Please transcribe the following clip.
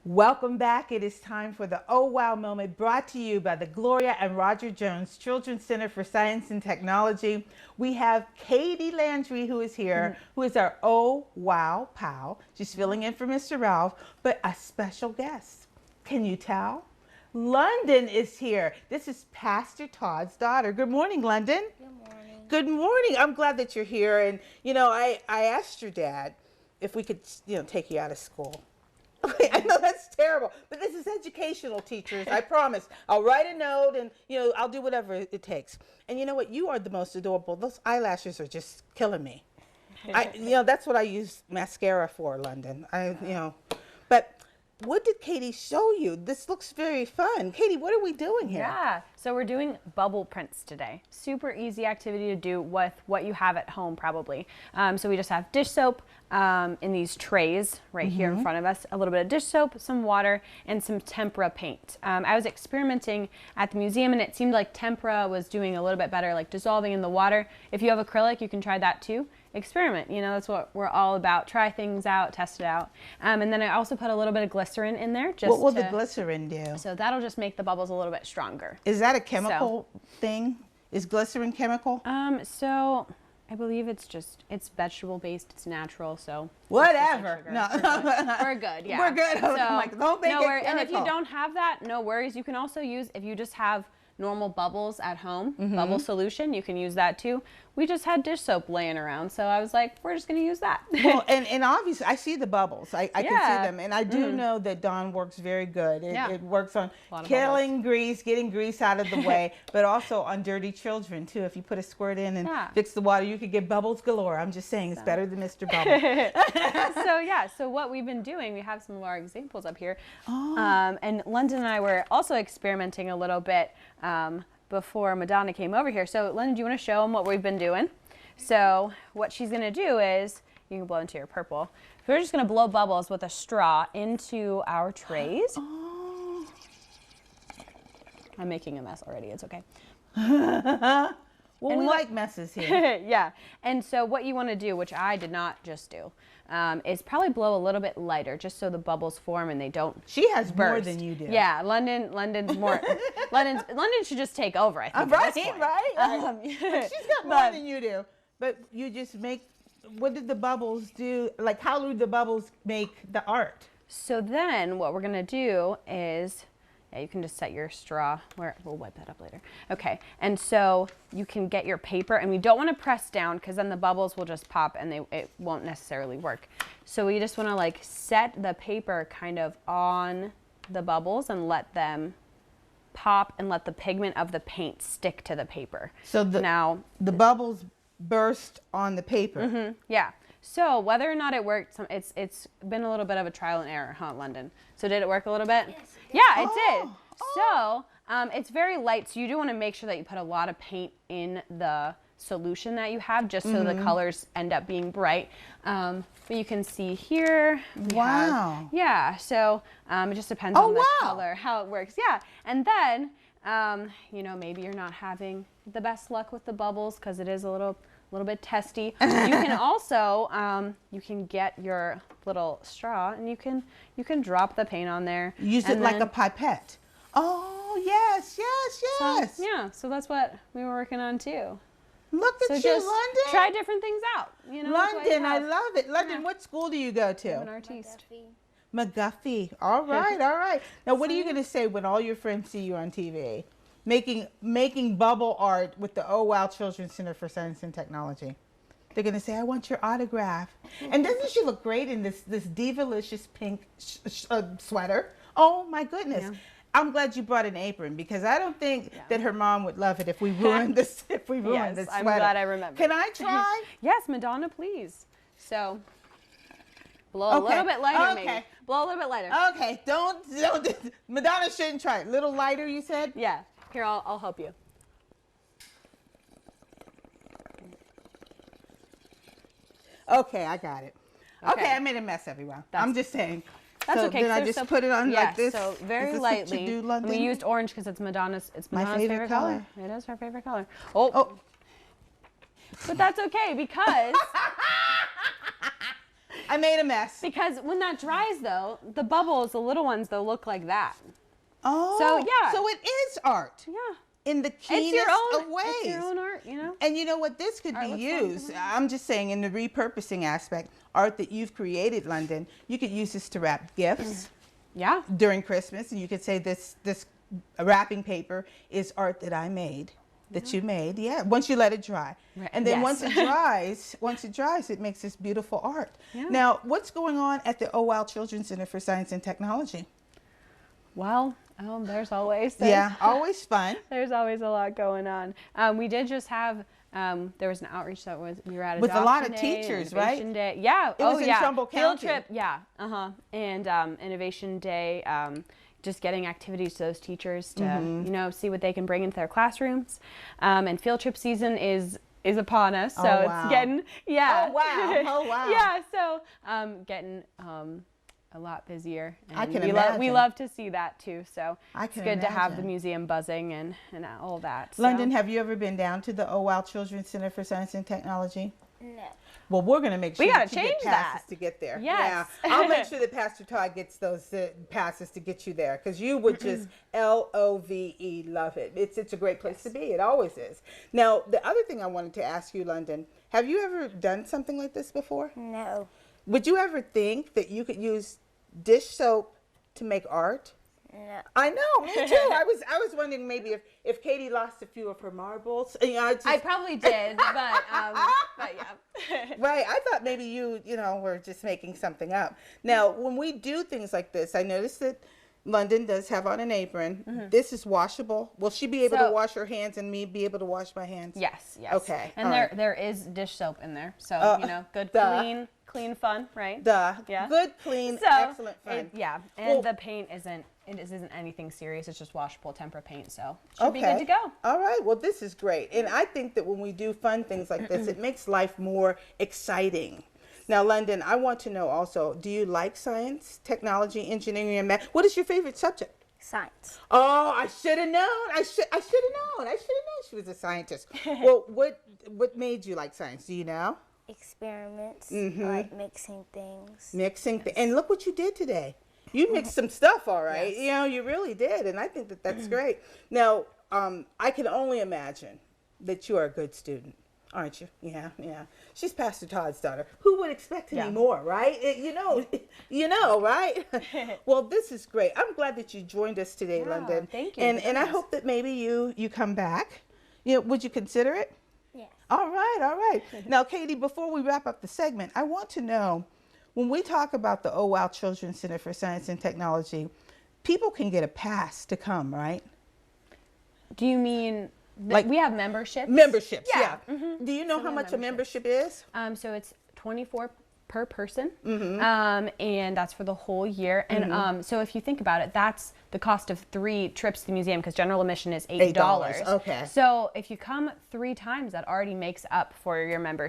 Welcome back. It is time for the Oh Wow moment, brought to you by the Gloria and Roger Jones Children's Center for Science and Technology. We have Katie Landry, who is here, who is our Oh Wow pal. She's filling in for Mr. Ralph, but a special guest. Can you tell? London is here. This is Pastor Todd's daughter. Good morning, London. Good morning. Good morning. I'm glad that you're here. And, you know, I asked your dad if we could, take you out of school. I know that's terrible, but this is educational, teachers. I promise. I'll write a note and, I'll do whatever it takes. And you know what? You are the most adorable. Those eyelashes are just killing me. That's what I use mascara for, London. But what did Katie show you? This looks very fun. Katie, what are we doing here? Yeah, so we're doing bubble prints today. Super easy activity to do with what you have at home probably. So we just have dish soap in these trays right here in front of us, a little bit of dish soap, some water, and some tempera paint. I was experimenting at the museum and it seemed like tempera was doing a little bit better, like dissolving in the water. If you have acrylic, you can try that too. Experiment, that's what we're all about. Try things out, test it out. And then I also put a little bit of glycerin in there. What will the glycerin do? So that'll just make the bubbles a little bit stronger. Is that a chemical thing? Is glycerin chemical? So I believe it's vegetable based, it's natural, so. Whatever. No. We're good, yeah. We're good. So, don't make it chemical. And if you don't have that, no worries. You can also use, if you just have normal bubbles at home, bubble solution, you can use that too. We just had dish soap laying around, so I was like, we're just going to use that. Well, and obviously, I see the bubbles. I can see them, and I do know that Dawn works very good. It works on killing grease, getting grease out of the way, but also on dirty children too. If you put a squirt in and fix the water, you could get bubbles galore. I'm just saying, it's better than Mr. Bubble. So what we've been doing, we have some of our examples up here. And London and I were also experimenting a little bit before Madonna came over here. So London, do you want to show them what we've been doing? So what she's going to do is, you can blow into your purple. We're just going to blow bubbles with a straw into our trays. Oh. I'm making a mess already. It's okay. Well, we like messes here. Yeah. And so what you want to do, which I did not just do, is probably blow a little bit lighter just so the bubbles form and they don't She has burst. more than you do. Yeah, London's more. London should just take over, I think. Right. She's got more than you do. But you just make, what did the bubbles do? Like, how do the bubbles make the art? So then what we're going to do is, you can just set your straw where, we'll wipe that up later. Okay, and so you can get your paper, and we don't want to press down because then the bubbles will just pop and it won't necessarily work. So we just want to like set the paper kind of on the bubbles and let them pop and let the pigment of the paint stick to the paper. So the bubbles burst on the paper. Yeah. So whether or not it worked, it's been a little bit of a trial and error, huh, London? So did it work a little bit? Yes. Yeah, it did. So it's very light, so you do want to make sure that you put a lot of paint in the solution that you have, just so the colors end up being bright. But you can see here. Wow. So it just depends on the color, how it works. Yeah, and then maybe you're not having the best luck with the bubbles because it is a little bit testy. You can also you can get your little straw and you can drop the paint on there. Use it like a pipette. Oh yes. So that's what we were working on too. Look at you, London. Try different things out. London, I love it. London, what school do you go to? I'm an artiste. McGuffey. All right. Now, what are you going to say when all your friends see you on TV? Making bubble art with the Oh Wow Children's Center for Science and Technology. They're going to say, I want your autograph. And doesn't she look great in this Divalicious pink sweater? Oh, my goodness. Yeah. I'm glad you brought an apron because I don't think that her mom would love it if we ruined this this sweater. I'm glad I remembered. Can I try? Yes, Madonna, please. So blow a little bit lighter, maybe. Blow a little bit lighter. Okay, don't. Madonna shouldn't try it. Little lighter, you said? Yeah. Here, I'll help you. Okay, I got it. Okay, I made a mess, everyone. I'm just saying. That's okay. Then I just put it on like this. So very lightly. Do, London? We used orange because it's Madonna's. It's Madonna's favorite color. It is her favorite color. Oh. But that's okay because I made a mess. Because when that dries, though, the bubbles, the little ones, they'll look like that. Oh, so yeah. So it is art. Yeah. In the keenest of ways. It's your own art, you know? And you know what? This could be used. I'm just saying in the repurposing aspect, art that you've created, London, you could use this to wrap gifts. Yeah. During Christmas, and you could say this wrapping paper is art that I made, that you made. Yeah. Once you let it dry, and then once it dries, it makes this beautiful art. Yeah. Now, what's going on at the Oh Wow Children's Center for Science and Technology? Well, there's always always fun. There's always a lot going on. We did just have there was an outreach that we were at with a lot of Day, teachers, right? Day. Yeah. It was in Trumbull County. Field trip. Yeah. And Innovation Day. Just getting activities to those teachers to you know, see what they can bring into their classrooms. And field trip season is upon us, so it's getting Oh wow. Yeah. So getting a lot busier. And I can imagine. We love to see that too. So it's good to have the museum buzzing and all that. London, have you ever been down to the Oh Wow Children's Center for Science and Technology? No. Well, we're going to make sure that you get passes to get there. Yes. Yeah. I'll make sure that Pastor Todd gets those passes to get you there, because you would just love it. It's a great place to be. It always is. Now, the other thing I wanted to ask you, London, have you ever done something like this before? No. Would you ever think that you could use dish soap to make art? No. I know, me too. I was wondering maybe if Katie lost a few of her marbles. You know, I probably did, but yeah. Right. I thought maybe you were just making something up. Now, when we do things like this, I noticed that London does have on an apron. This is washable. Will she be able to wash her hands and me be able to wash my hands? Yes. Okay. And there is dish soap in there, so good, clean fun, right? Yeah. Good, clean, excellent fun. And the paint isn't anything serious. It's just washable tempera paint, so it should be good to go. All right. Well, this is great, and I think that when we do fun things like this, it makes life more exciting. Now, London, I want to know also, do you like science, technology, engineering, and math? What is your favorite subject? Science. Oh, I should have known. I should have known she was a scientist. Well, what made you like science? Do you know? Experiments, like mixing things. And look what you did today. You mixed some stuff, all right. Yes. You really did, and I think that that's great. Now, I can only imagine that you are a good student, aren't you? Yeah. She's Pastor Todd's daughter. Who would expect any more, right? Right? Well, this is great. I'm glad that you joined us today, London. Thank you. And I hope that maybe you come back. Would you consider it? Yeah. All right. Now, Katie, before we wrap up the segment, I want to know, when we talk about the Oh Wow Children's Center for Science and Technology, people can get a pass to come, right? Do you mean like we have memberships? Memberships, yeah. Do you know how much a membership is? So it's $24 per person, and that's for the whole year. And so if you think about it, that's the cost of 3 trips to the museum, because general admission is $8. Okay. So if you come 3 times, that already makes up for your membership.